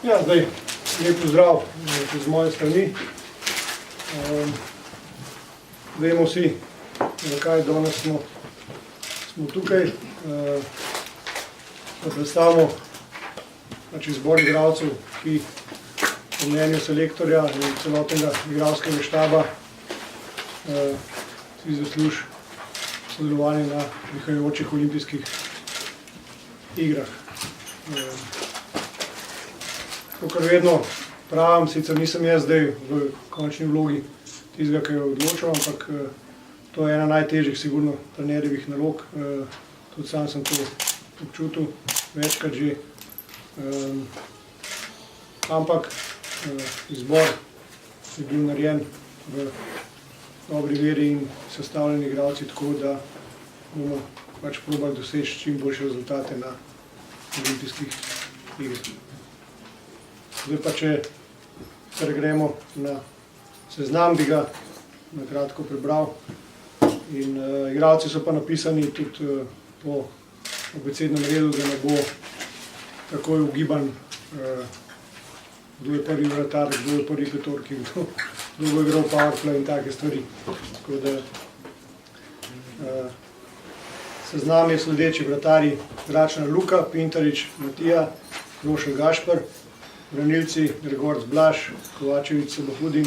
Ja, zdaj, lep pozdrav z moje strani. Vemo vsi, zakaj danes smo tukaj. Da predstavimo izbor igralcev, ki po mnenju selektorja in celotnega igralskega štaba si zasluži sodelovanje na prihajajočih olimpijskih igrah. To, kar vedno pravim, sicer nisem jaz zdaj v končni vlogi tistega, ki je odločil, ampak to je ena najtežjih sigurno trenerjevih nalog. Tudi sam sem to občutil večkrat že. Ampak izbor je bil narejen v dobri veri in sestavljeni igralci tako, da bomo pač probali doseči čim boljše rezultate na olimpijskih igrah. Zdaj pa, če se gremo na seznam, bi ga na kratko prebral. In igralci so pa napisani tudi po abecednem redu, da ne bo takoj ugiban, kdo je prvi vratar, kdo je prvi petorki, kdo bo igral powerplay in take stvari. Tako da seznam je sledeči: vratarji Gračnar Luka, Pintarič Matija, Grošelj Gašper, branilci Gregorc Blaž, Kovačević Samohudin,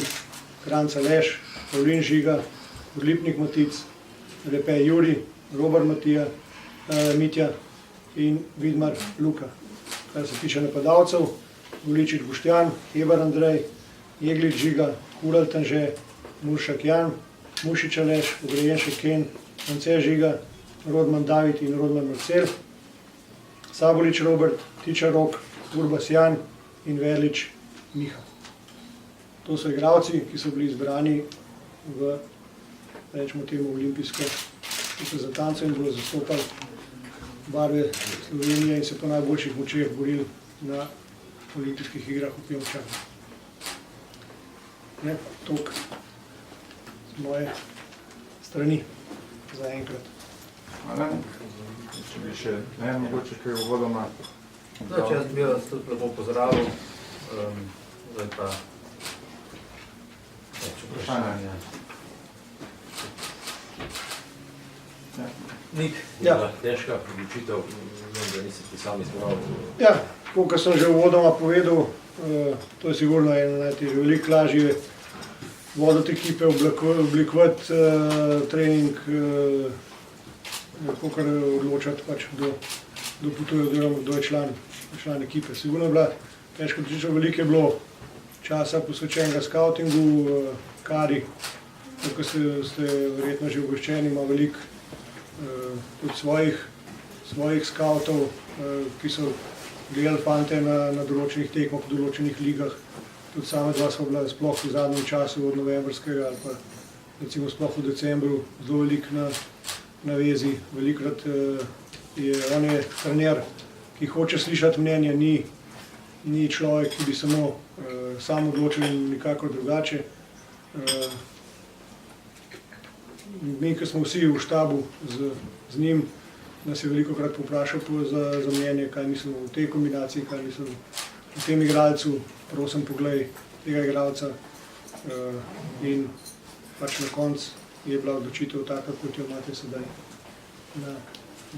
Kranjc Aleš, Pavlin Žiga, Odlipnik Matic, Repe Juri, Robar Mitja in Vidmar Luka. Kar se tiče napadalcev: Voličič Boštjan, Hebar Andrej, Jeglič Žiga, Kulalt Anže, Muršak Jan, Mušič Aleš, Ogrejenšek Ken, France Žiga, Rodman David in Rodman Marcel, Sabolič Robert, Tičar Rok, Urbas Jan in Verlič Miha. To so igralci, ki so bili izbrani v, rečemo temu, olimpijsko reprezentanco in bodo zastopali barve Slovenije in se po najboljših močeh borili na olimpijskih igrah v Pjongčangu. Toliko z moje strani za enkrat. Hvala. Če bi še mogoče kaj uvodoma. Jaz bi vas tudi lepo pozdravil. Zdaj pa več vprašanja. Nik, težka odločitev, da nisi ti sam izbral. Ja, kot sem že uvodoma povedal, to je sigurno eno najtežje. Veliko lažje je voditi ekipe, oblikovati trening, kakor odločati, kdo potuje oziroma kdo je član ekipe. Sigurno je bila težka odločitev, veliko je bilo časa posvečenega skautingu, Kari, kot ste verjetno že obveščeni, ima veliko tudi svojih skautov, ki so gledali fante na določenih tekmah, v določenih ligah. Tudi sama dva sva bila sploh v zadnjem času od novembrskega ali pa recimo sploh v decembru zelo veliko na vezi. Velikokrat on je trener, ki hoče slišati mnenje, ni človek, ki bi sam odločil in nikakor drugače. Mi, ki smo vsi v štabu z njim, nas je velikokrat povprašal za mnenje, kaj mislimo o tej kombinaciji, kaj mislimo o tem igralcu. Prosim, poglej tega igralca. In pač na koncu je bila odločitev taka, kot jo imate sedaj.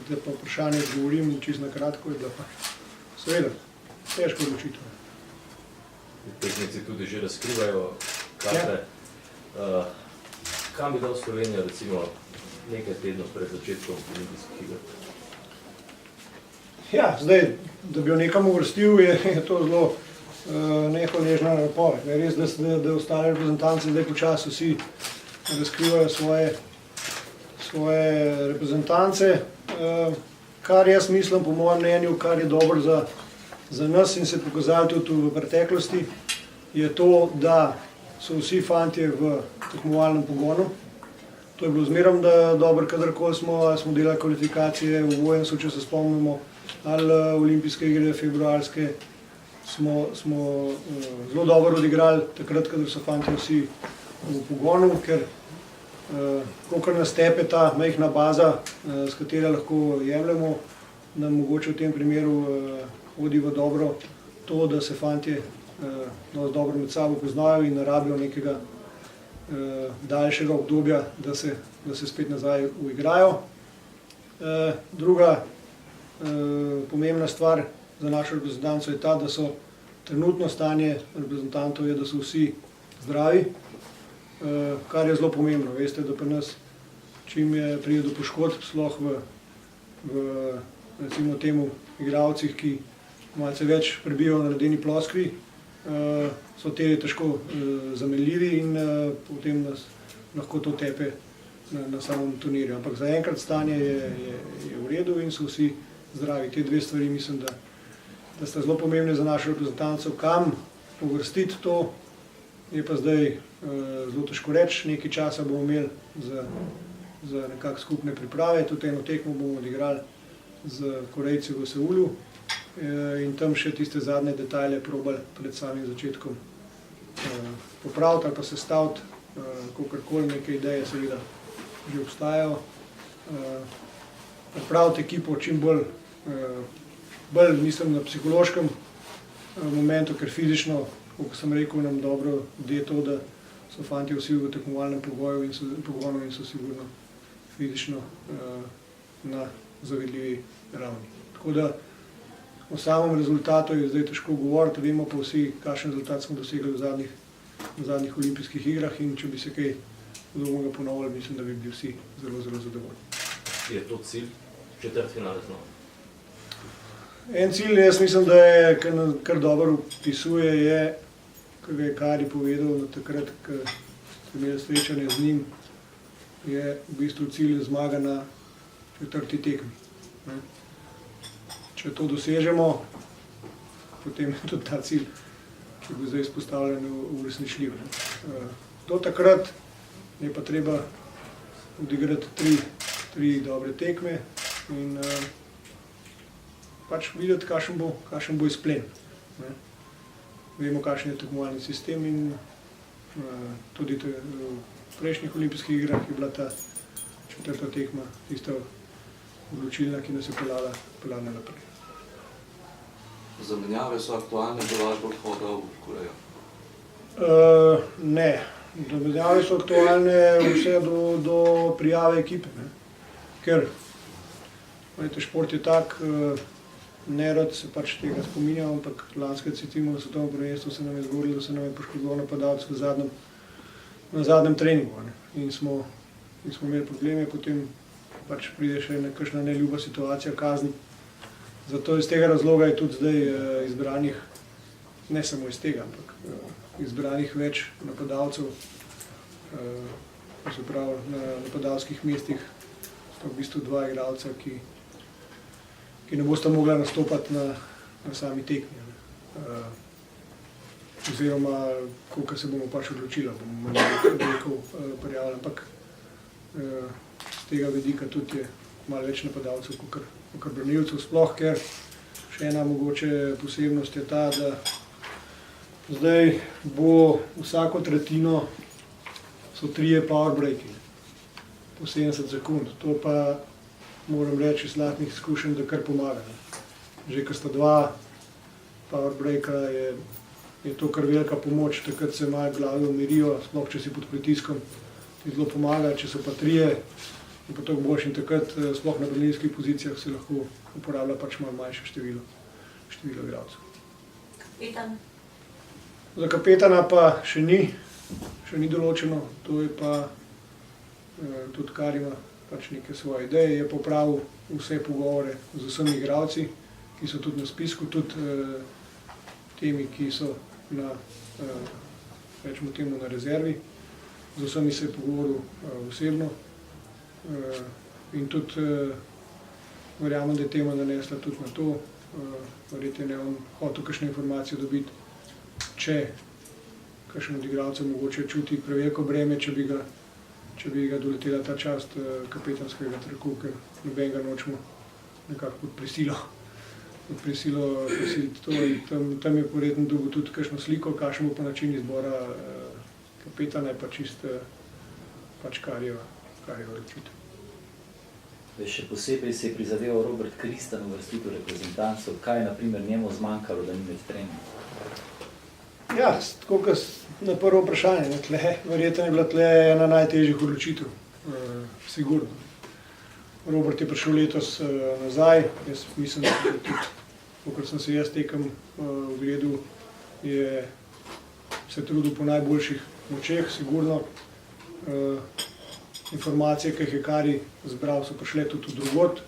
Da pa vprašanje odgovorim, čisto na kratko, je bila pa seveda težka odločitev. Tehnici tudi že razkrivajo karte. Kam bi dal Slovenijo recimo nekaj tednov pred začetkom olimpijskih iger? Ja, zdaj, da bi jo nekam uvrstil, je to zelo nehvaležna napoved. Je res, da ostale reprezentanci zdaj počasi vsi razkrivajo svoje reprezentance. Kar jaz mislim, po mojem mnenju, kar je dobro za nas in se pokazali tudi v preteklosti, je to, da so vsi fantje v tekmovalnem pogonu. To je bilo zmerom dobro, kadarkoli smo delali kvalifikacije v Vojensu, če se spomnimo, ali olimpijske igre februarske, smo zelo dobro odigrali takrat, kadar so fantje vsi v pogonu, ker kolikor nas tepe ta majhna baza, s katero lahko jemljemo, nam mogoče v tem primeru hodi v dobro to, da se fantje dosti dobro med sabo poznajo in ne rabijo nekega daljšega obdobja, da se spet nazaj uigrajo. Druga pomembna stvar za našo reprezentanco je ta, da so trenutno stanje reprezentantov je, da so vsi zdravi, kar je zelo pomembno. Veste, da pri nas čim pride do poškodb, sploh v recimo temu igralcih, ki malce več prebijajo na ledeni ploskvi, so te težko zamenljivi in potem nas lahko to tepe na samem turnirju. Ampak zaenkrat stanje je v redu in so vsi zdravi. Te dve stvari mislim, da sta zelo pomembne za našo reprezentanco. Kam uvrstiti to, je pa zdaj zelo težko reči. Nekaj časa bomo imeli za nekak skupne priprave. Tudi eno tekmo bomo odigrali z Korejci v Seulu in tam še tiste zadnje detajle probali pred samim začetkom popraviti ali pa sestaviti, kakorkoli, neke ideje seveda že obstajajo. Pripraviti ekipo čim bolj mislim na psihološkem momentu, ker fizično, kot sem rekel, nam dobro de to, da so fantje vsi v tekmovalnem pogonu in so sigurno fizično na zavidljivi ravni. Tako da o samem rezultatu je zdaj težko govoriti, vemo pa vsi, kakšen rezultat smo dosegli v zadnjih olimpijskih igrah in če bi se kaj podobnega ponovili, mislim, da bi bili vsi zelo, zelo zadovoljni. Je to cilj četrtfinale znova? En cilj, jaz mislim, da je, kar dobro opisuje, je, kar je Kari povedal takrat, ko ste imeli srečanje z njim, je v bistvu cilj zmaga na četrti tekmi. Če to dosežemo, potem je tudi ta cilj, ki bo zdaj izpostavljen, uresničljiv. Do takrat je pa treba odigrati tri dobre tekme in pač videti, kakšen bo izplen. Vemo, kakšen je tekmovalni sistem in tudi v prejšnjih olimpijskih igrah je bila ta četrta tekma tista odločilna, ki nas je peljala naprej. Zamenjave so aktualne do vašega odhoda v Korejo? Ne, zamenjave so aktualne vse do prijave ekipe. Ker šport je tak, nerad se pač tega spominjam, ampak lanskega recimo v svetovnem prvenstvu se nam je zgodilo, da se nam je poškodoval napadalec na zadnjem treningu. In smo imeli probleme, potem pač pride še kakšna neljuba situacija, kazni. Zato iz tega razloga je tudi zdaj izbranih, ne samo iz tega, ampak izbranih več napadalcev, se pravi na napadalskih mestih sta v bistvu dva igralca, ki ne bosta mogla nastopati na sami tekmi. Oziroma, koliko se bomo pač odločili, bomo rekel prijavili, ampak z tega vidika tudi je malo več napadalcev kot branilcev, sploh ker še ena mogoče posebnost je ta, da zdaj bo vsako tretjino so 3 power breaki po 70 sekund. To pa moram reči iz lastnih izkušenj, da kar pomaga. Že ko sta 2 power breaka, je to kar velika pomoč, takrat se malo glave umirijo, sploh če si pod pritiskom, ti zelo pomaga, če so pa 3, je pa toliko boljše in takrat, sploh na branilskih pozicijah, se lahko uporablja pač malo manjše število igralcev. Kapetan? Za kapetana pa še ni določeno, to je pa tudi Kar ima pač neke svoje ideje, je popravil vse pogovore z vsemi igralci, ki so tudi na spisku, tudi temi, ki so rečemo temu na rezervi. Z vsemi se je pogovoril osebno in tudi verjamem, da je tema nanesla tudi na to. Verjetno je on hotel kakšne informacije dobiti, če kakšen od igralcev mogoče čuti preveliko breme, če bi ga doletela ta čast kapetanskega traku, ker nobenega nočemo nekako pod prisilo to. Tam je verjetno dobil tudi kakšno sliko, kakšen bo pa način izbora kapetana, je pa čisto pač Karjeva odločitev. Še posebej se je prizadeval Robert Kristan v vrstitev reprezentancov. Kaj je na primer njemu zmanjkalo, da ni med treningom? Ja, tako kot na prvo vprašanje, verjetno je bila tle ena najtežjih odločitev, sigurno. Robert je prišel letos nazaj, jaz mislim, da tudi, kot sem se jaz tekem ogledal, je se trudil po najboljših močeh, sigurno. Informacije, ki jih je Kari zbral, so prišle tudi od drugod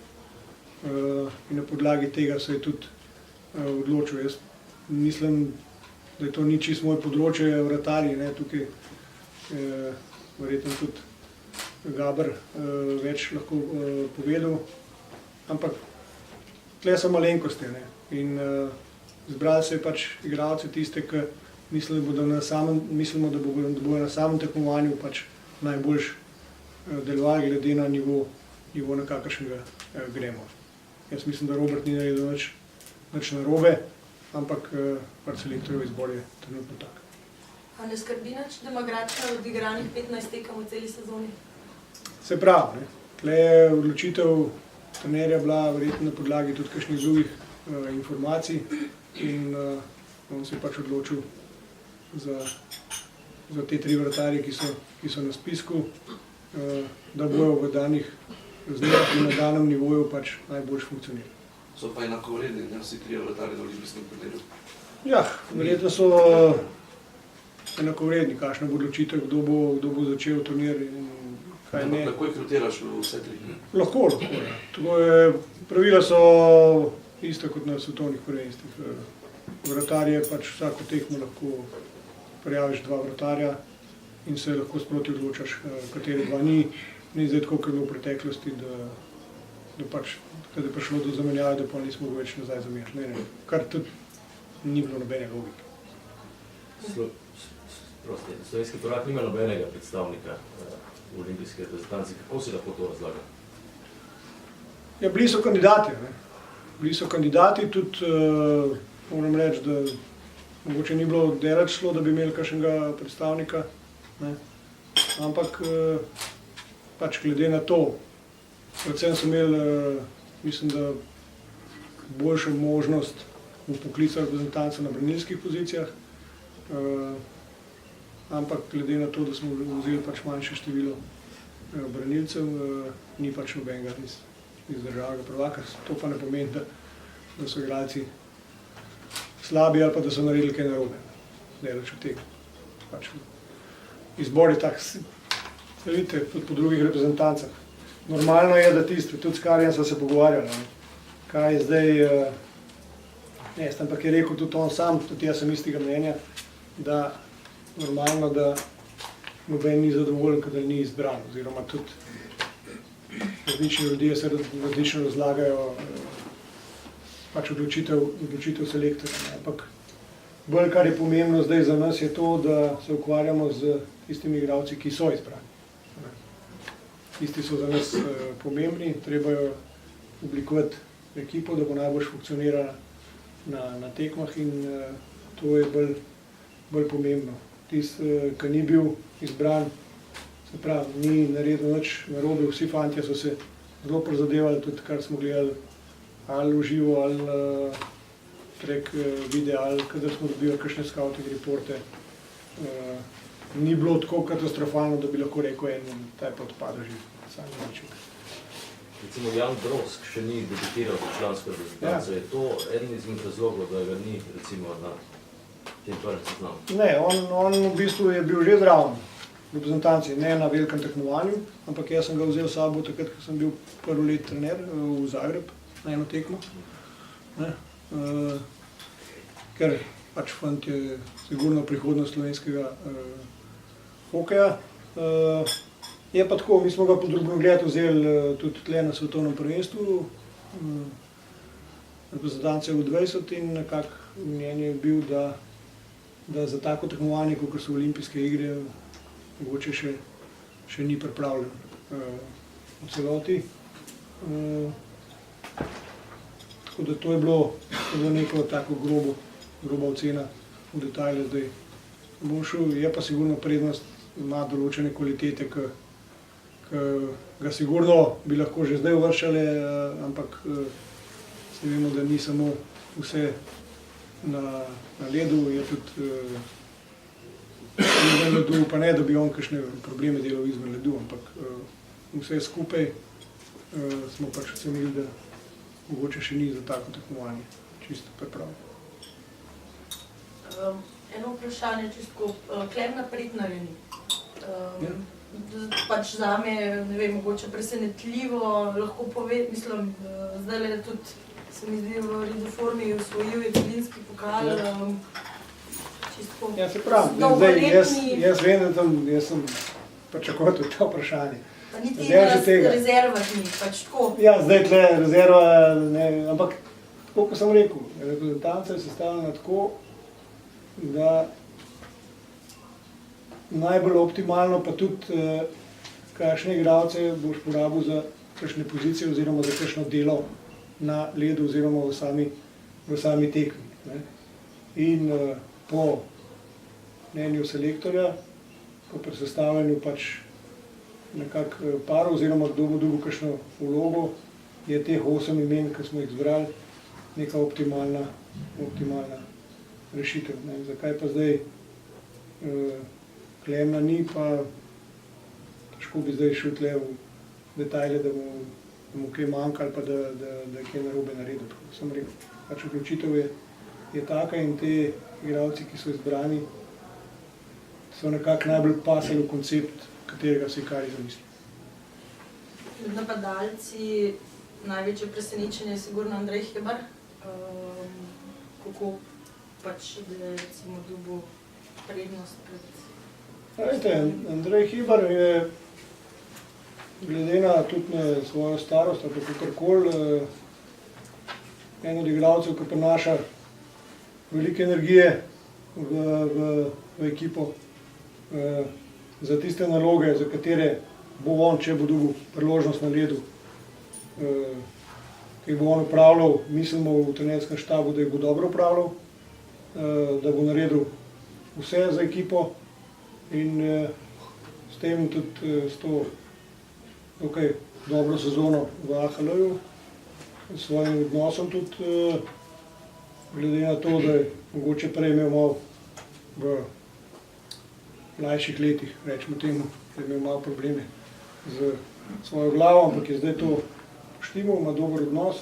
in na podlagi tega se je tudi odločil. Jaz mislim, da to ni čisto moje področje, vratarji, tukaj verjetno tudi Gaber več lahko povedal, ampak tle so malenkosti in zbrali se je pač igralce tiste, ki mislimo, da bodo na samem tekmovanju pač najboljš delovali glede na nivo, na kakršnega gremo. Jaz mislim, da Robert ni naredil nič narobe, ampak pač selektorjev izbor je trenutno tak. A ne skrbi nič, da ima Gradča odigranih 15 tekem v celi sezoni? Se pravi, tle je odločitev trenerja bila verjetno na podlagi tudi kakšnih drugih informacij in on se je pač odločil za te 3 vratarje, ki so na spisku, da bojo v danih razmerah in na danem nivoju pač najboljš funkcionirali. So pa enakovredni, vsi 3 vratarji na olimpijskem turniru. Ja, verjetno so enakovredni, kakšna bo odločitev, kdo bo začel turnir in kaj ne. Lahko jih rotiraš v vse 3? Lahko, ja. Pravila so ista kot na svetovnih prvenstvih. Vratarje pač vsako tekmo lahko prijaviš 2 vratarja in se lahko sproti odločaš, kateri 2 ni. Ni zdaj tako, kot je bilo v preteklosti, da pač, kada je prišlo do zamenjave, da pa nismo več nazaj zamenjati. Kar tudi ni bilo nobene logike. Slovenski prvak nima nobenega predstavnika v olimpijski reprezentanci. Kako si lahko to razlaga? Ja, bili so kandidati. Bili so kandidati, tudi moram reči, da mogoče ni bilo delač šlo, da bi imeli kakšnega predstavnika, ampak pač glede na to, predvsem so imeli, mislim, da boljšo možnost v poklicu reprezentanca na branilskih pozicijah, ampak glede na to, da smo vzeli pač manjše število branilcev, ni pač nobenega iz državnega prvaka. To pa ne pomeni, da so igralci slabi ali pa da so naredili kaj narobe. Delač od tega. Pač izbor je tak, vidite, tudi po drugih reprezentancah. Normalno je, da tisti, tudi s Karijem sva se pogovarjali, kaj je zdaj, ampak je rekel tudi on sam, tudi jaz sem istega mnenja, da normalno, da noben ni zadovoljen, kadar ni izbran, oziroma tudi različni ljudje se različno razlagajo pač odločitev selektorja. Ampak bolj, kar je pomembno zdaj za nas, je to, da se ukvarjamo z tistimi igralci, ki so izbrani. Tisti so za nas pomembni, treba jo oblikovati ekipo, da bo najbolj funkcionirala na tekmah in to je bolj pomembno. Tisti, ki ni bil izbran, se pravi, ni naredil nič narobe, vsi fantje so se zelo prizadevali, tudi kar smo gledali ali v živo, ali prek videa, ali kadar smo dobili kakšne scouting reporte. Ni bilo tako katastrofalno, da bi lahko rekel ta je pa odpadel že sami način. Recimo Jan Brosk še ni debitiral za člansko reprezentanco. Je to eden izmed razlogov, da ga ni recimo na tem prvem seznamu? Ne, on v bistvu je bil že zraven v reprezentanci, ne na velikem tekmovanju, ampak jaz sem ga vzel s sabo takrat, ko sem bil prvo let trener v Zagreb na eno tekmo. Ker pač fant je sigurno prihodnost slovenskega hokeja. Je pa tako, mi smo ga pod drobnogled vzeli tudi tle na svetovnem prvenstvu, reprezentance v 20 in nekako mnenje je bil, da za tako tekmovanje, kot so olimpijske igre, mogoče še ni pripravljen v celoti. Tako da to je bilo neko tako groba ocena v detajle zdaj. Bom šel, je pa sigurno prednost, ima določene kvalitete, ki ga sigurno bi lahko že zdaj uvrščali, ampak se vemo, da ni samo vse na ledu, je tudi izven ledu, pa ne, da bi on kakšne probleme delal izven ledu, ampak vse skupaj smo pač ocenili, da mogoče še ni za tako tekmovanje čisto pripravljeno. Eno vprašanje, čisto Klemna Pretnarja ni. Pač zame, ne vem, mogoče presenetljivo, lahko pove, mislim, zdajle tudi se mi zdi v redu formi osvojil je celinski pokal, čisto Ja, se pravi, jaz vem, da tam, jaz sem pričakoval tudi to vprašanje. pa niti zdaj že na tega. rezervah ni, pač tako. Ja, zdaj tle rezerva, ne, ampak tako, kot sem rekel, reprezentanca je sestavljena tako, da najbolj optimalno pa tudi, kakšne igralce boš porabil za kakšne pozicije oziroma za kakšno delo na ledu oziroma v sami tekmi. Ne. In po mnenju selektorja, po presestavljanju pač nekako parov oziroma kdo bo dobil kakšno vlogo, je teh 8 imen, ki smo jih izbrali, neka optimalna rešitev. Ne. Zakaj pa zdaj Klemna ni, pa težko bi zdaj šel tle v detajle, da mu kaj manjka ali pa da je kaj narobe naredil. Tako sem rekel, pač odločitev je taka in te igralci, ki so izbrani, so nekako najbolj pasali v koncept, katerega si Kari zamisli. Med napadalci največje presenečenje je sigurno Andrej Hebar. Kako pač, da je recimo dobil prednost pred... Veste, Andrej Hebar je glede na tudi na svojo starost ali kakorkoli en od igralcev, ki prinaša veliko energije v ekipo za tiste naloge, za katere bo on, če bo dobil priložnost na ledu, ki jih bo on upravljal, mislimo v trenerskem štabu, da jih bo dobro upravljal, da bo naredil vse za ekipo in s tem tudi s to dobro sezono v AHL-ju, s svojim odnosom tudi, glede na to, da je mogoče prej imel malo v mlajših letih, rečemo temu, da je imel malo probleme z svojo glavo, ampak je zdaj to poštimal, ima dober odnos,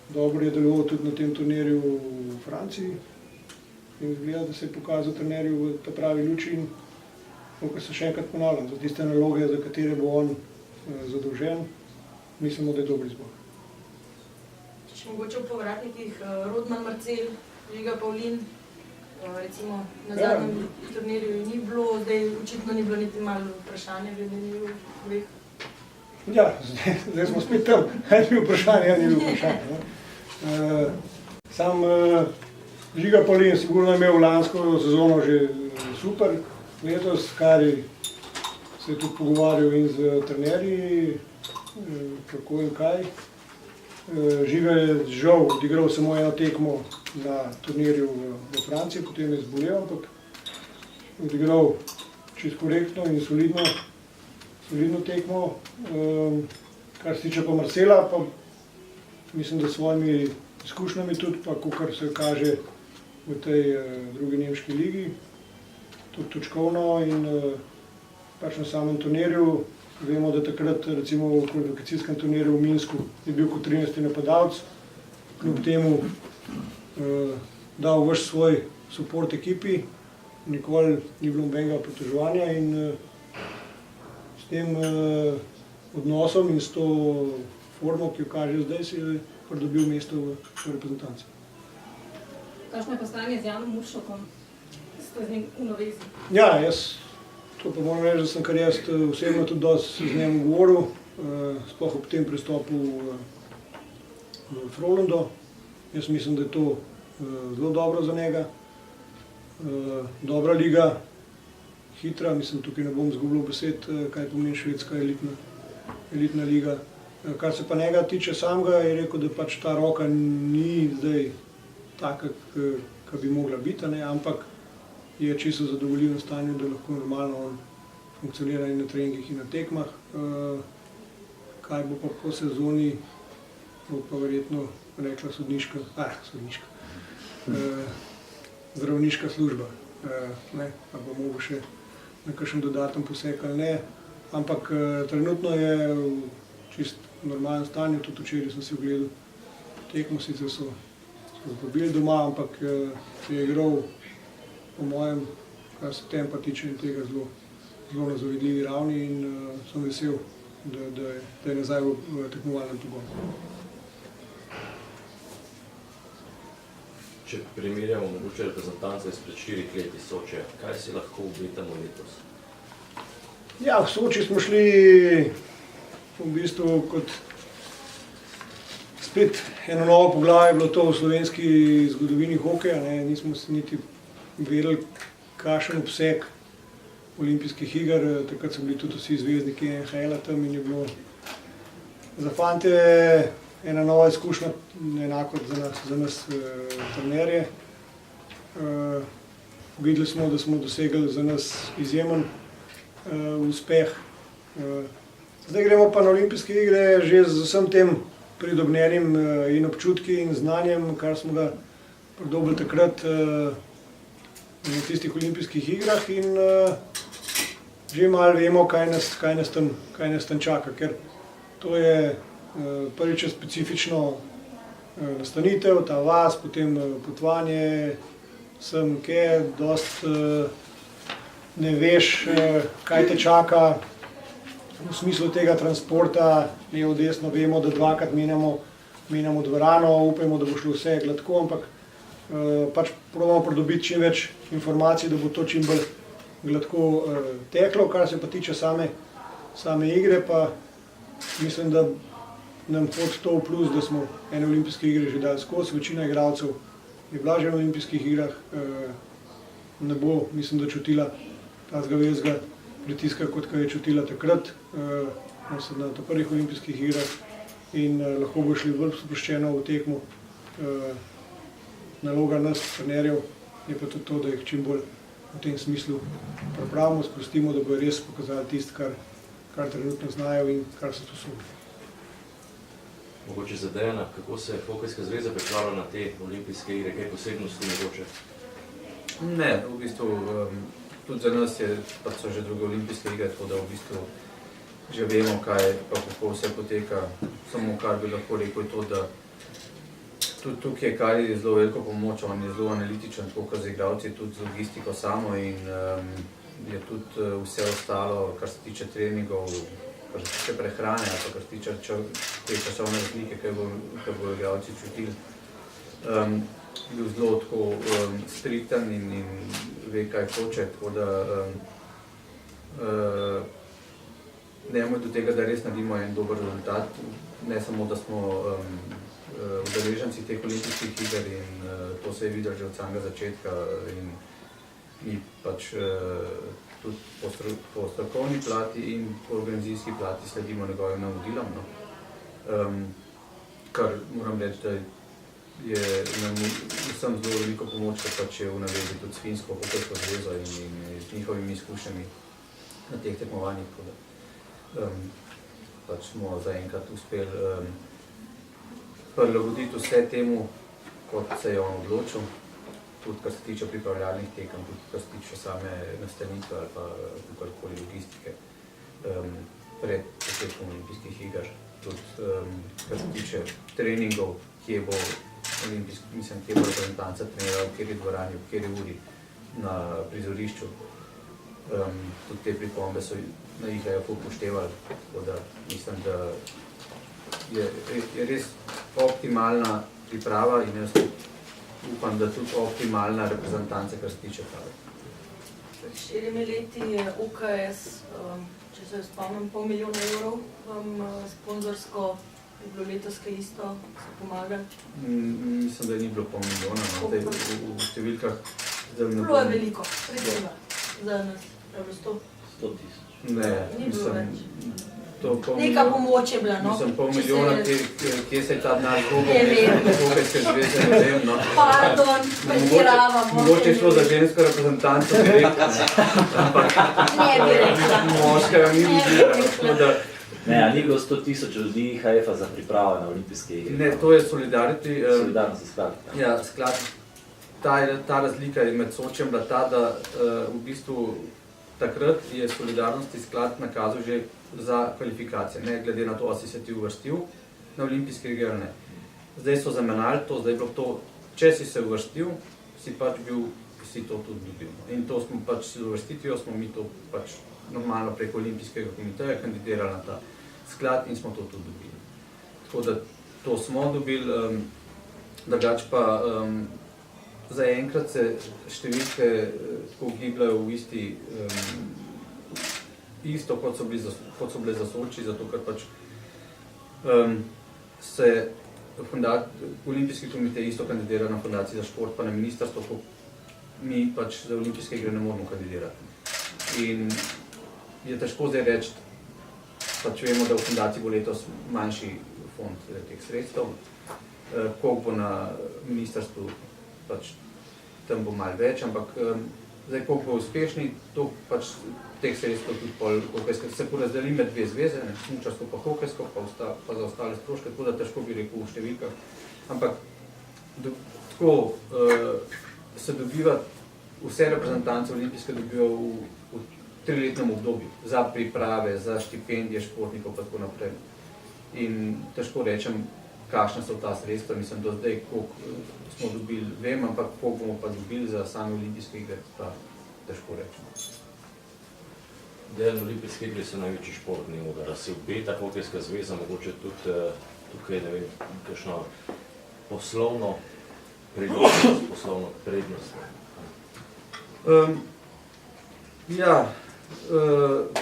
dobro je deloval tudi na tem turnirju v Franciji in izgleda, da se je pokazal trenerju v ta pravi luči in ko se še enkrat ponavljam, za tiste naloge, za katere bo on zadolžen, mislimo, da je dober izbor. Če mogoče v povratnikih Rodman Marcel, Žiga Pavlin, recimo na zadnjem turnirju ni bilo, zdaj očitno ni bilo niti malo vprašanja glede njih. Ja, zdaj smo spet tam, ni bil vprašanje, ni bil vprašanje. Sam Žiga Pavlin sigurno je imel lansko sezono že super, letos, Kari se je tudi pogovarjal in z trenerji, kako in kaj. Žiga je žal odigral samo eno tekmo na turnirju v Franciji, potem je zbolel, ampak odigral čisto korektno in solidno tekmo. Kar se tiče pa Marcela, pa mislim, da s svojimi izkušnjami tudi, pa kakor se kaže v tej drugi nemški ligi, tudi točkovno in pač na samem turnirju. Vemo, da takrat recimo v kvalifikacijskem turnirju v Minsku je bil kot 13. napadalec, kljub temu dal ves svoj support ekipi, nikoli ni bilo nobenega pritoževanja in s tem odnosom in s to formo, ki jo kaže zdaj, si je pridobil mesto v reprezentanci. Kakšno je pa stanje z Janom Muršakom? Ste z njim v navezi? Ja, jaz to pa moram reči, da sem kar jaz osebno tudi dosti z njim govoril, sploh ob tem pristopu v Frolando. Jaz mislim, da je to zelo dobro za njega. Dobra liga, hitra, mislim, tukaj ne bom izgubljal besed, kaj pomeni švedska elitna liga. Kar se pa njega tiče samega, je rekel, da pač ta roka ni zdaj taka, ki bi mogla biti, ampak je čisto zadovoljiv v stanju, da lahko normalno on funkcioniranje na treningih in na tekmah. Kaj bo pa po sezoni, bo pa verjetno rekla zdravniška služba. Ne, pa bo mogel še na kakšen dodaten poseg ali ne. Ampak trenutno je v čist normalnem stanju, tudi včeraj sem si ogledal tekmo, sicer so izgubili doma, ampak je igral po mojem, kar se tempa tiče in tega zelo na zavidljivi ravni in sem vesel, da je nazaj v tekmovalnem pogonu. Če primerjamo mogoče reprezentance izpred 4 let iz Sočija, kaj si lahko obetamo letos? Ja, v Soči smo šli v bistvu kot spet eno novo poglavje, je bilo to v slovenski zgodovini hokeja, ne, nismo si niti vedeli, kakšen obseg olimpijskih iger, takrat so bili tudi vsi zvezdniki NHL-a tam in je bilo za fante ena nova izkušnja, enako za nas trenerje. Videli smo, da smo dosegli za nas izjemen uspeh. Zdaj gremo pa na olimpijske igre že z vsem tem pridobnenim in občutki in znanjem, kar smo ga pridobili takrat na tistih olimpijskih igrah in že malo vemo, kaj nas tam čaka, ker to je prvič specifično nastanitev, ta vas, potem potovanje sem kje, dost ne veš, kaj te čaka v smislu tega transporta, levo desno, vemo, da dvakrat menjamo dvorano, upajmo, da bo šlo vse gladko, ampak pač probamo pridobiti čim več informacij, da bo to čim bolj gladko teklo. Kar se pa tiče same igre, pa mislim, da nam hodi to v plus, da smo ene olimpijske igre že dali skozi, večina igralcev je bila že na olimpijskih igrah, ne bo, mislim, da čutila tazga vezga pritiska, kot ga je čutila takrat na prvih olimpijskih igrah in lahko bo šli bolj sproščeno v tekmo. Naloga nas, trenerjev, je pa tudi to, da jih čim bolj v tem smislu pripravimo, sprostimo, da bo res pokazali tisto, kar trenutno znajo in kar so sposobni. Mogoče za Dejana, kako se Hokejska zveza pripravlja na te olimpijske igre, kaj posebnosti mogoče? Ne, v bistvu tudi za nas so že druge olimpijske igre, tako da v bistvu že vemo, kako vse poteka. Samo kar bi lahko rekel je to, da tudi tukaj je Kari zelo veliko pomoč, on je zelo analitičen, tako kot z igralci, tudi z logistiko samo in je tudi vse ostalo, kar se tiče treningov, kar se tiče prehrane, ali kar se tiče te časovne razlike, kaj bodo igralci čutili. Bil zelo tako strikten in ve, kaj hoče, tako da dajmo do tega, da res naredimo en dober rezultat, ne samo, da smo udeleženci teh olimpijskih iger in to se je videlo že od samega začetka in mi pač tudi po strokovni plati in po organizacijski plati sledimo njegovim navodilom. Kar moram reči, da je nam vsem zelo veliko pomoč, ker pač je v navezi tudi s Finsko hokejsko zvezo in z njihovimi izkušnjami na teh tekmovanjih. Pač smo zaenkrat uspeli prilagoditi vse temu, kot se je on odločil, tudi kar se tiče pripravljalnih tekem, tudi kar se tiče same nastanitve ali pa kakorkoli logistike pred začetkom olimpijskih iger. Tudi kar se tiče treningov, kje bo reprezentanca trenirala, v kateri dvorani, v kateri uri na prizorišču. Tudi te pripombe so na jih upoštevali, tako da mislim, da je res optimalna priprava in jaz upam, da tudi optimalna reprezentanca, kar se tiče prave. Pred 4 leti je OKS, če se spomnim, €500 000 vam sponzorsko, je bilo letos kaj isto, se pomagali? Mislim, da ni bilo $500 000, v številkah. Bilo je veliko, recimo, za nas, je bilo 100 000. Ne, Ni bilo mislim, več. to pol Neka milijona, pomoč je bila, no. mislim, pol če se- milijona, kje se je ta denar Ne vem. Hokejske zveze, ne vem, no. Pardon, pretiravamo. Mogoče je šlo za žensko reprezentanco, direktno, ampak Ne bi rekla. moškega ni Ne bi bilo, rekla. tako da, Ne, a ni bilo 100.000 ljudi IHF-a za pripravo na olimpijske igre? ne, to je Solidarity, Solidarnostni sklad. ja, sklad, ta razlika je med Sočijem bila ta, da v bistvu takrat je Solidarnostni sklad nakazal že za kvalifikacije, ne glede na to, ali si se ti uvrstil na olimpijske igre ali ne. Zdaj so zamenjali to, zdaj je bilo to, če si se uvrstil, si pač bil, si to tudi dobil. In to smo pač s uvrstitvijo, smo mi to pač normalno preko olimpijskega komiteja kandidirali na ta sklad in smo to tudi dobili. Tako da to smo dobili, drugače pa zaenkrat se številke tako gibljajo v isto, kot so bile za Soči, zato ker pač se Olimpijski komitej isto kandidira na Fundaciji za šport, pa na ministrstvo, ko mi pač za olimpijske igre ne moramo kandidirati. In je težko zdaj reči, pač vemo, da v fundaciji bo letos manjši fond teh sredstev, koliko bo na ministrstvu, pač tam bo malo več, ampak zdaj, koliko bo uspešni, to pač teh sredstev tudi hokejsko se porazdeli med dve zveze, smučarsko pa hokejsko, pa za ostale stroške, tako da težko bi rekel v številkah. Ampak tako se dobiva, vse reprezentance olimpijske dobivajo v 3-letnem obdobju za priprave, za štipendije športnikov in tako naprej. In težko rečem, kakšna so ta sredstva, mislim, do zdaj, koliko smo dobili, vem, ampak koliko bomo pa dobili za same olimpijske igre, pa težko rečem. Dejan, olimpijske igre so največji športni oder. A se obeta hokejska zveza, mogoče tudi tukaj, ne vem, kakšno poslovno priložnost, poslovno prednost? Ja,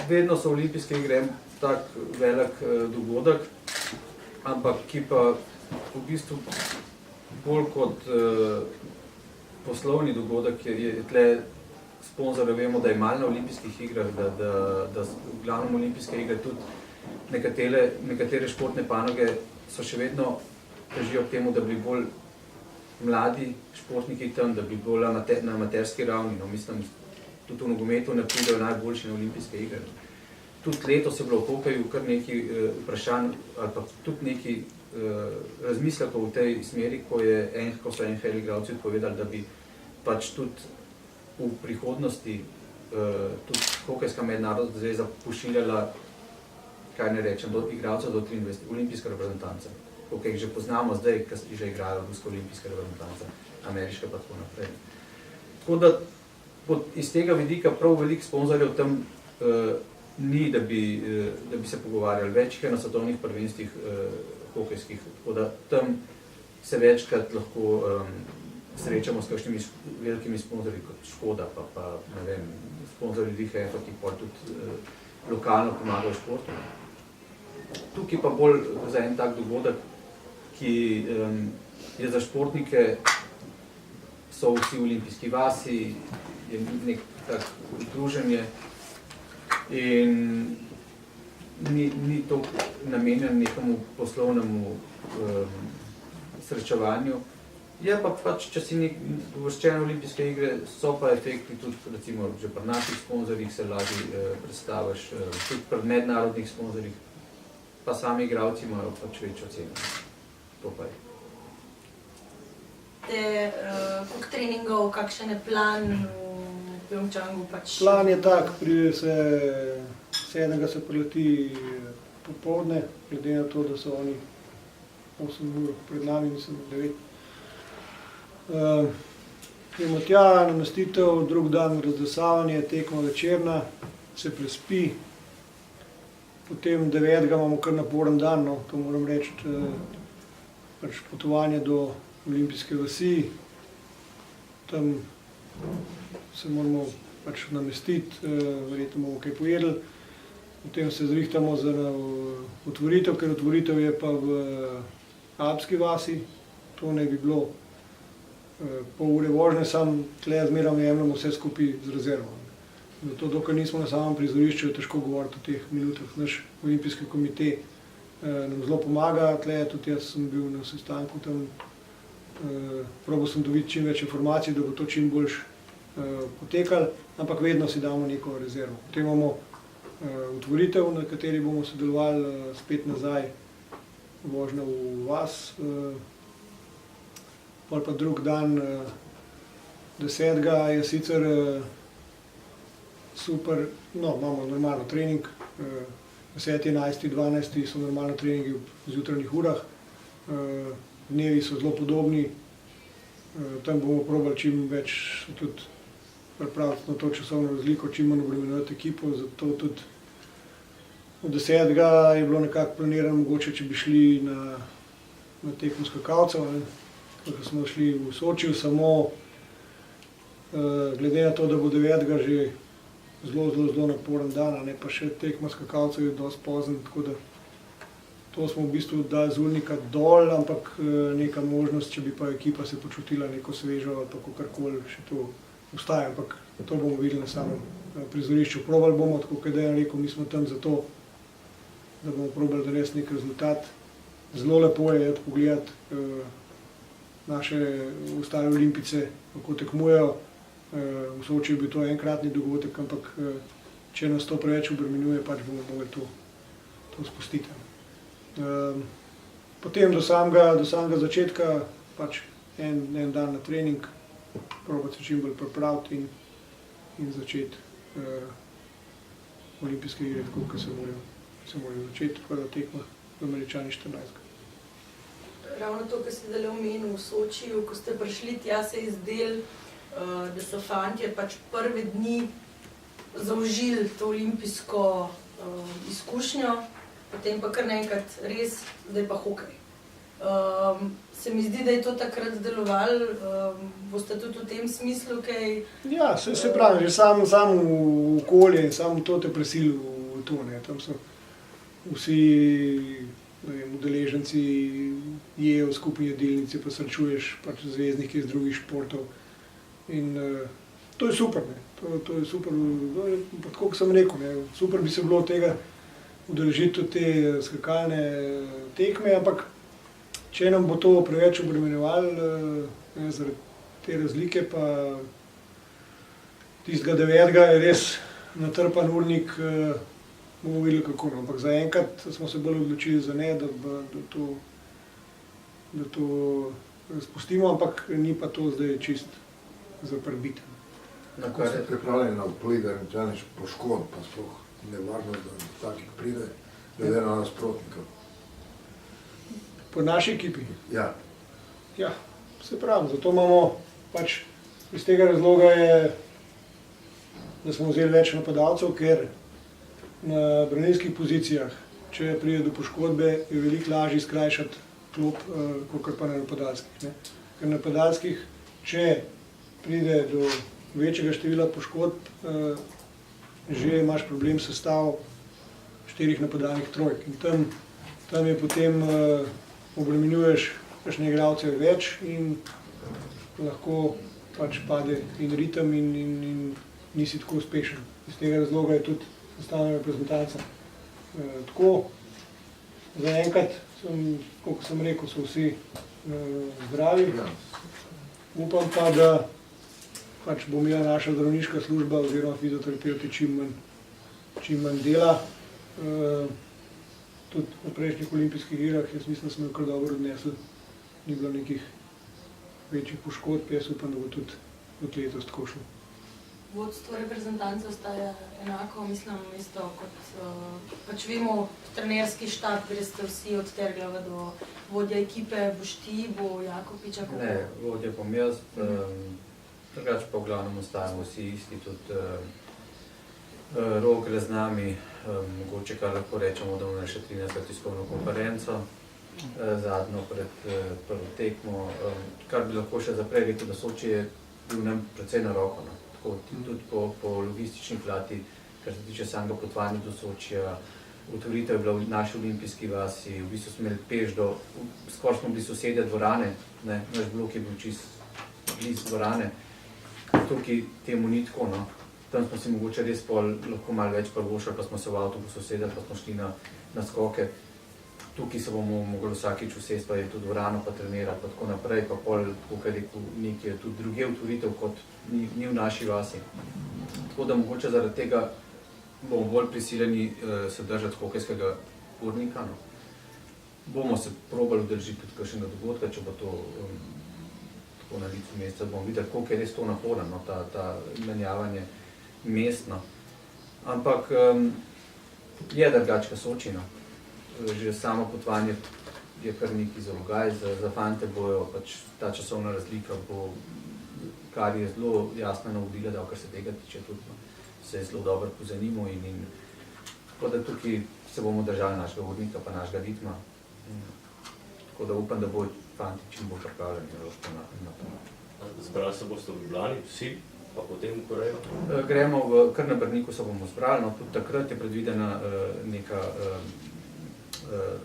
vedno so olimpijske igre tak velik dogodek, ampak ki pa v bistvu bolj kot poslovni dogodek je tle sponzorje, vemo, da je malo na olimpijskih igrah, da v glavnem olimpijske igre tudi nekatere športne panoge so še vedno težijo k temu, da bi bolj mladi športniki tam, da bi bolj na amaterski ravni, no, mislim, tudi v nogometu ne pridejo najboljši na olimpijske igre. Tudi letos je bilo v hokeju kar nekaj vprašanj, ali pa tudi nekaj razmislekov v tej smeri, ko so NHL igralci odpovedali, da bi pač tudi v prihodnosti tudi hokejska mednarodna zveza pošiljala, kaj ne rečem, do igralcev do 23, olimpijska reprezentanca. Hokej že poznamo zdaj, ki že igrajo ruska olimpijska reprezentanca, ameriška pa tako naprej. Tako da iz tega vidika prav veliko sponzorjev tam ni, da bi se pogovarjali. Več je na svetovnih prvenstvih hokejskih, tako da tam se večkrat lahko srečamo s kakšnimi velikimi sponzorji kot Škoda, pa ne vem, sponzorji IHF-a, ki pa tudi lokalno pomagajo športu. Tukaj pa bolj za en tak dogodek, ki je za športnike, so vsi v olimpijski vasi, je nek tak druženje in ni to namenjen nekemu poslovnemu srečevanju. Je pa pač, če si uvrščen v olimpijske igre, so pa efekti tudi, recimo, že pri naših sponzorjih se lažje predstaviš, tudi pri mednarodnih sponzorjih, pa sami igralci imajo pač večjo ceno. To pa je. Koliko treningov, kakšen je plan v Pjongčangu? Plan je tak, pride se 7. se prileti popoldne, glede na to, da so oni 8 ur pred nami, mislim 9. Idemo tja, namestitev, drug dan razdesavanje, tekma večerna, se prespi. Potem 9. imamo kar naporen dan, no, to moram reči, pač potovanje do olimpijske vasi. Tam se moramo pač namestiti, verjetno bomo kaj pojedli. Potem se zrihtamo za otvoritev, ker otvoritev je pa v Alpski vasi. To ne bi bilo pol ure vožnje, sam tle zmeraj jemljamo vse skupaj z rezervo. Zato, dokler nismo na samem prizorišču, je težko govoriti o teh minutah. Naš olimpijski komite nam zelo pomaga, tle, tudi jaz sem bil na sestanku tam, probal sem dobiti čim več informacij, da bo to čim boljš potekalo, ampak vedno si damo neko rezervo. Potem imamo otvoritev, na kateri bomo sodelovali, spet nazaj vožnja v vas, pol pa drug dan, 10. je sicer super, no, imamo normalno trening, 10., 11., 12. so normalno treningi v zjutrajnih urah, dnevi so zelo podobni, tam bomo probali čim več tudi pripraviti na to časovno razliko, čim manj obremenjevati ekipo, zato tudi od 10. je bilo nekako planirano, mogoče če bi šli na tekmo skakalcev, ko smo šli v Sočiju, samo glede na to, da bo 9. že zelo naporen dan, pa še tekma skakalcev je dosti pozen, tako da to smo v bistvu dali z urnika dol, ampak neka možnost, če bi pa ekipa se počutila neko svežo ali pa kakorkoli, še to ostaja, ampak to bomo videli na samem prizorišču. Probali bomo, tako kot je rekel, mi smo tam zato, da bomo probali narediti nek rezultat. Zelo lepo je pogledati naše ostale Olimpice, kako tekmujejo. V Sočiju je bil to enkratni dogodek, ampak če nas to preveč obremenjuje, pač bomo mogli to spustiti. Potem do samega začetka pač en dan na trening, probati se čim bolj pripraviti in začeti olimpijske igre, tako kot se morajo začeti, tako da tekma v Američani 14. Ravno to, kar ste zdaj omenili v Sočiju, ko ste prišli tja, se je zdelo, da so fantje pač prve dni zaužili to olimpijsko izkušnjo, potem pa kar naenkrat res, zdaj pa hokej. Se mi zdi, da je to takrat delovalo, boste tudi v tem smislu kaj... Ja, se pravi, že samo okolje in samo to te prisili v to, ne. Tam so vsi udeleženci jejo v skupni jedilnici, pa srečuješ pač zvezdnike iz drugih športov. In to je super, ne. To je super, tako kot sem rekel, ne. Super bi se bilo od tega udeležiti tudi te skakalne tekme, ampak če nam bo to preveč obremenjevalo, zaradi te razlike, pa tistega 9. je res natrpan urnik, bomo videli kako, no. Ampak zaenkrat smo se bolj odločili za ne, da to spustimo, ampak ni pa to zdaj čist zaprbite. Kako ste pripravljeni na vpliv eventualnih poškodb, pa sploh nevarnost, da do takih pride, glede na nasprotnika? Po naši ekipi? Ja. Ja, se pravi, zato imamo pač iz tega razloga je, da smo vzeli več napadalcev, ker na branilskih pozicijah, če pride do poškodbe, je veliko lažje skrajšati klop, kakor pa na napadalskih, ne. Ker na napadalskih, če pride do večjega števila poškodb, že imaš problem s sestav 4 napadalnih trojk. In tam je potem obremenjuješ kakšne igralce več in lahko pač pade in ritem in nisi tako uspešen. Iz tega razloga je tudi sestavljena reprezentanca. Tako, zaenkrat, kot sem rekel, so vsi zdravi. Upam pa, da pač bo imela naša zdravniška služba oziroma fizioterapeuti čim manj dela. Tudi na prejšnjih olimpijskih igrah, jaz mislim, da smo jo kar dobro odnesli, ni bilo nekih večjih poškodb, jaz upam, da bo tudi letos tako šlo. Vodstvo reprezentance ostaja enako, mislim, mesto kot pač vemo, trenerski štab, greste vsi od Terglava do vodja ekipe, boš ti, bo Jakopič, kako? Ne, vodja bom jaz, drugače pa v glavnem ostajamo vsi isti, tudi Rok gre z nami, mogoče kar lahko rečemo, da bomo še 13. tiskovno konferenco, zadnjo pred prvo tekmo, kar bi lahko še zaprej rekel, da Soči je bil nam precej na roko, no. Tako, tudi po logistični plati, kar se tiče samega potovanja do Sočija, otvoritev je bila v naši olimpijski vasi, v bistvu smo imeli peš do, skoraj smo bili sosedje dvorane, ne, naš blok je bil čist blizu dvorane, tukaj temu ni tako, no. tam smo si mogoče res pol lahko malo več prvošali, pa smo se v avtobusu usedeli, pa smo šli na skoke. Tukaj se bomo mogli vsakič usesti, pa je tudi dvorano, pa trenirati, pa tako naprej, pa pol, tako kot je rekel, nekaj tudi druge otvoritev, kot ni v naši vasi. Tako da mogoče zaradi tega bomo bolj prisiljeni se držati hokejskega urnika. No. Bomo se probali udeležiti tudi kakšnega dogodka, če bo to tako na licu mesta, bomo videli, koliko je res to naporno, no, ta menjavanje mestno. Ampak je drugačka Sočina. Že samo potovanje je kar neki zalogaj, za fante bojo pač ta časovna razlika bo, kar je zelo jasno navodila, da kar se tega tiče tudi, no, se je zelo dobro pozanimal in tako da tukaj se bomo držali našega vodnika pa našega ritma. Tako da upam, da bo fanti čim bolj pripravljeni na to. Zbrali se boste v Ljubljani, vsi, pa potem v Korejo? Gremo kar na Brniku se bomo zbrali, no, tudi takrat je predvidena neka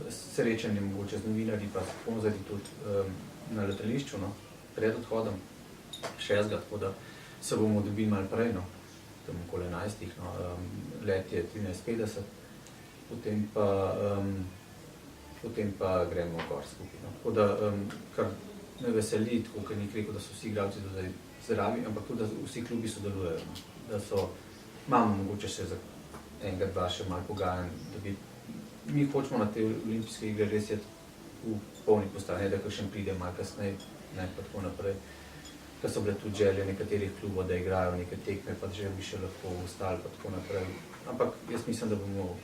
srečanje mogoče z novinarji, pa sponzorji tudi na letališču, no, pred odhodom 6. Tako da se bomo dobili malo prej, no, tam okoli 11. No, let je 13:50, potem pa gremo gor skupaj. No. Tako da kar me veseli, tako ker ni rekel, da so vsi igralci do zdaj zravi, ampak tudi, da vsi klubi sodelujejo, no. Da so, imamo mogoče še za enega, dva še malo pogajanj, da bi mi hočemo na te olimpijske igre res jeti v polni postavi, ne da kakšen pride malo kasneje, ne pa tako naprej. Ker so bile tudi želje nekaterih klubov, da igrajo neke tekme, pa že bi še lahko ostali pa tako naprej. Ampak jaz mislim, da bomo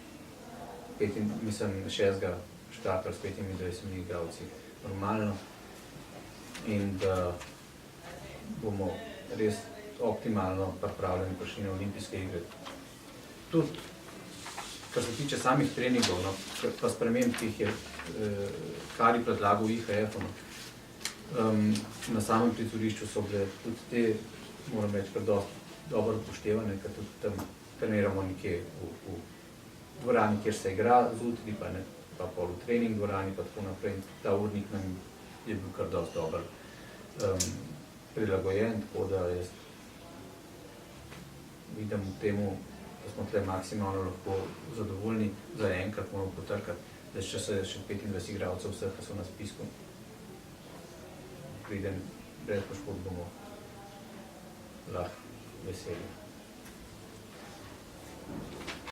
6. štartali s 25 igralci normalno in da bomo res optimalno pripravljeni prišli na olimpijske igre. Tudi kar se tiče samih treningov, no, pa sprememb, ki jih je Kari predlagal IHF, no, na samem prizorišču so bile tudi te, moram reči, kar dobro upoštevane, ker tudi tam treniramo nekje v dvorani, kjer se igra zjutraj, pa pol v trening dvorani, pa tako naprej. Ta urnik nam je bil kar dosti dober prilagojen, tako da jaz vidim v temu, da smo tle maksimalno lahko zadovoljni, za enkrat moramo potrkati, da če se še 25 igralcev vseh, ki so na spisku, priden brez poškodb bomo lahko veseli.